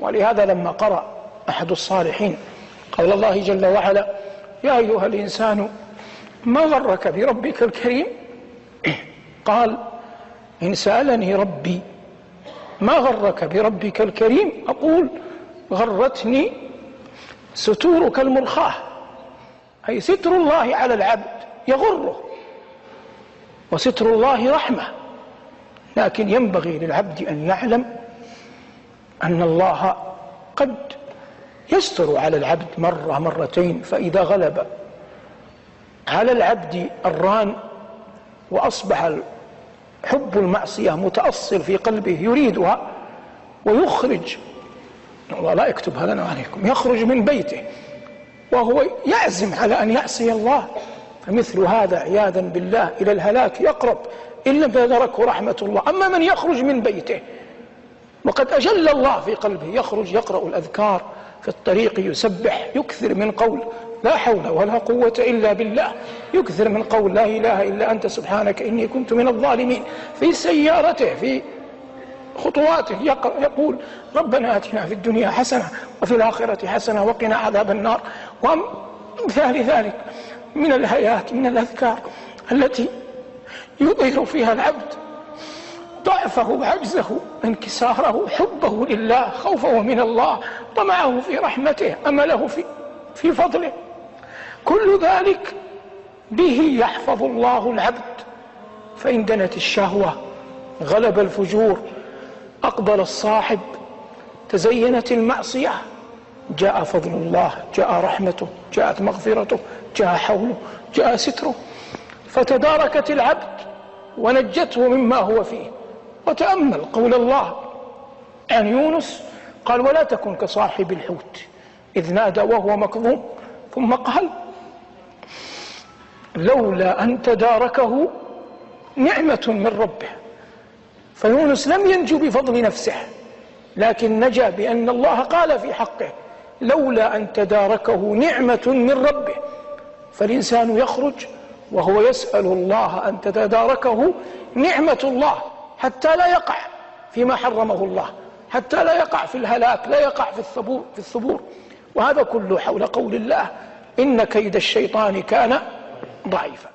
ولهذا لما قرأ أحد الصالحين قول الله جل وعلا: يا أيها الإنسان ما غرك بربك الكريم، قال: إن سألني ربي ما غرك بربك الكريم أقول: غرتني ستورك المرخاة، أي ستر الله على العبد يغره، وستر الله رحمة. لكن ينبغي للعبد أن يعلم أن الله قد يستر على العبد مرة مرتين، فإذا غلب على العبد الران وأصبح حب المعصية متأصل في قلبه يريدها ويخرج، الله لا يكتبها لنا عليكم، يخرج من بيته وهو يعزم على أن يعصي الله، فمثل هذا عياذا بالله إلى الهلاك يقرب إن لم تدركه رحمة الله. أما من يخرج من بيته وقد أجل الله في قلبه، يخرج يقرأ الأذكار في الطريق، يسبح، يكثر من قول لا حول ولا قوة إلا بالله، يكثر من قول لا إله إلا أنت سبحانك إني كنت من الظالمين، في سيارته في خطواته يقول: ربنا آتنا في الدنيا حسنة وفي الآخرة حسنة وقنا عذاب النار. وأمثال ذلك من الآيات، من الأذكار التي يظهر فيها العبد ضعفه وعجزه، انكساره، حبه لله، خوفه من الله، طمعه في رحمته، أمله في فضله. كل ذلك به يحفظ الله العبد. فإن دنت الشهوة، غلب الفجور، أقبل الصاحب، تزينت المعصية، جاء فضل الله، جاء رحمته، جاءت مغفرته، جاء حوله، جاء ستره، فتداركت العبد ونجته مما هو فيه. وتأمل قول الله عن يونس، قال: ولا تكن كصاحب الحوت إذ نادى وهو مكظوم، ثم قال: لولا أن تداركه نعمة من ربه. فيونس لم ينجو بفضل نفسه، لكن نجا بأن الله قال في حقه: لولا أن تداركه نعمة من ربه. فالإنسان يخرج وهو يسأل الله أن تتداركه نعمة الله، حتى لا يقع فيما حرمه الله، حتى لا يقع في الهلاك، لا يقع في الثبور. وهذا كله حول قول الله: إن كيد الشيطان كان ضعيفا.